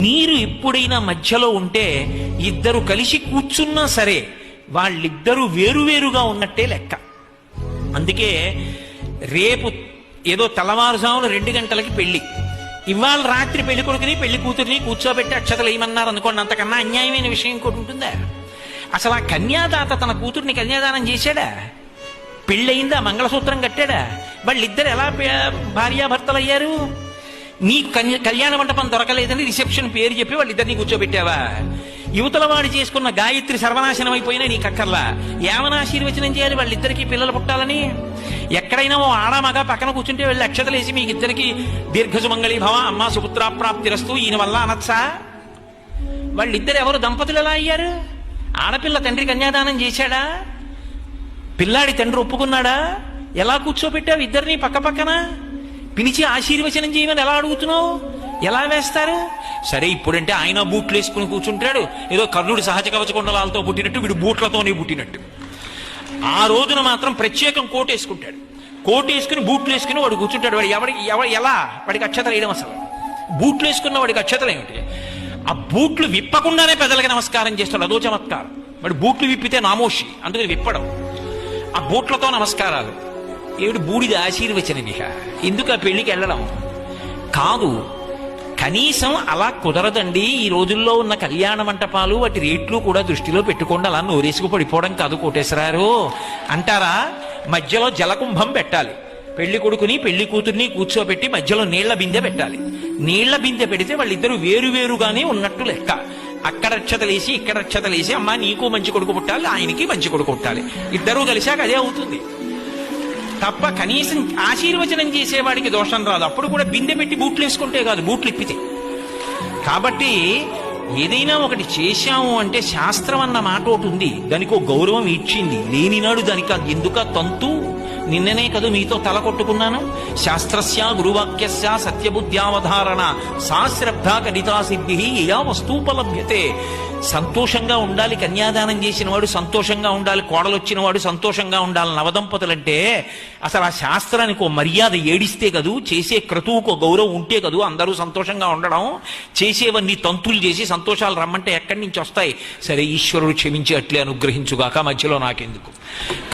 నీరు ఎప్పుడైనా మధ్యలో ఉంటే ఇద్దరు కలిసి కూర్చున్నా సరే వాళ్ళిద్దరూ వేరువేరుగా ఉన్నట్టే లెక్క. అందుకే రేపు ఏదో తెల్లవారుజామున 2 గంటలకి పెళ్లి, ఇవాళ రాత్రి పెళ్లి కొడుకుని పెళ్లి కూతురిని కూర్చోబెట్టి అక్షతలు ఏమన్నారు అనుకోండి, అంతకన్నా అన్యాయమైన విషయం ఇంకోటి ఉంటుందా? అసలు ఆ కన్యాదాత తన కూతుర్ని కన్యాదానం చేశాడా? పెళ్ళయిందా? మంగళసూత్రం కట్టాడా? వాళ్ళిద్దరు ఎలా భార్యాభర్తలు అయ్యారు? నీకు కళ్యాణ మండపం దొరకలేదని రిసెప్షన్ పేరు చెప్పి వాళ్ళిద్దరిని కూర్చోబెట్టావా? యువతల వాడు చేసుకున్న గాయత్రి సర్వనాశనం అయిపోయినా నీకు అక్కర్లా. ఏమని ఆశీర్వచనం చేయాలి వాళ్ళిద్దరికి పిల్లలు పుట్టాలని? ఎక్కడైనా ఓ ఆడమగ పక్కన కూర్చుంటే వెళ్ళి అక్షతలేసి మీకు ఇద్దరికి దీర్ఘసుమంగళి భవ అమ్మ సుపుత్రాప్రాప్తిరస్తు ఈయన వల్ల అనొచ్చా? వాళ్ళిద్దరు ఎవరు దంపతులు ఎలా అయ్యారు? ఆడపిల్ల తండ్రి కన్యాదానం చేశాడా? పిల్లాడి తండ్రి ఒప్పుకున్నాడా? ఎలా కూర్చోబెట్టావు ఇద్దరిని పక్క పక్కన? పిలిచి ఆశీర్వచనం చేయమని ఎలా అడుగుతున్నావు? ఎలా వేస్తారు? సరే, ఇప్పుడంటే ఆయన బూట్లు వేసుకుని కూర్చుంటాడు, ఏదో కర్ణుడి సహజ కవచ కుండలాలతో పుట్టినట్టు వీడు బూట్లతోనే పుట్టినట్టు. ఆ రోజున మాత్రం ప్రత్యేకం కోట్ వేసుకుంటాడు. కోట్ వేసుకుని బూట్లు వేసుకుని వాడు కూర్చుంటాడు. వాడు ఎలా వాడికి అక్షతలు వేయడం? అసలు బూట్లు వేసుకున్న వాడికి అక్షతలు ఏమిటి? ఆ బూట్లు విప్పకుండానే పెద్దలకి నమస్కారం చేస్తాడు, అదో చమత్కారం. వాడు బూట్లు విప్పితే నామోషి, అందుకని విప్పడం. ఆ బూట్లతో నమస్కారాలు ఏమిటి? బూడిద ఆశీర్వచనమిహ. ఎందుకు ఆ పెళ్లికి వెళ్ళడం? కాదు, కనీసం అలా కుదరదండి. ఈ రోజుల్లో ఉన్న కళ్యాణ మంటపాలు వాటి రేట్లు కూడా దృష్టిలో పెట్టుకోండి, అలా నోరేసుకు పడిపోవడం కాదు కోటేశ్వరారు అంటారా? మధ్యలో జలకుంభం పెట్టాలి, పెళ్లి కొడుకుని పెళ్లి కూతుర్ని కూర్చోబెట్టి మధ్యలో నీళ్ల బిందె పెట్టాలి. నీళ్ల బిందె పెడితే వాళ్ళిద్దరూ వేరువేరుగానే ఉన్నట్టు లెక్క. అక్కడ అక్షతలేసి ఇక్కడ అక్షతలేసి, అమ్మా నీకు మంచి కొడుకు పుట్టాలి, ఆయనకి మంచి కొడుకు పుట్టాలి, ఇద్దరూ కలిశాక అదే అవుతుంది తప్ప కనీసం ఆశీర్వచనం చేసేవాడికి దోషం రాదు. అప్పుడు కూడా బిందె పెట్టి బూట్లు వేసుకుంటే కాదు, బూట్లు ఇప్పితే. కాబట్టి ఏదైనా ఒకటి చేశాము అంటే శాస్త్రం అన్న మాట ఒకటి ఉంది, దానికి ఒక గౌరవం ఇచ్చింది. లేనినాడు దానికి ఎందుక తంతు? నిన్ననే కదా మీతో తల కొట్టుకున్నాను. శాస్త్రస్య గురువాక్యస్య సత్యబుద్ధ్యావధారణ సా శ్రద్ధ కడితా సిద్ధి యా వస్తూపలభ్యతే. సంతోషంగా ఉండాలి కన్యాదానం చేసిన వాడు, సంతోషంగా ఉండాలి కోడలొచ్చిన వాడు, సంతోషంగా ఉండాలి నవదంపతులంటే. అసలు ఆ శాస్త్రానికి ఓ మర్యాద ఏడిస్తే కదూ, చేసే క్రతువుకు గౌరవం ఉంటే కదూ అందరూ సంతోషంగా ఉండడం. చేసేవన్నీ తంతులు చేసి సంతోషాలు రమ్మంటే ఎక్కడి నుంచి వస్తాయి? సరే, ఈశ్వరుడు క్షమించి అట్లే అనుగ్రహించుగాక, మధ్యలో నాకెందుకు.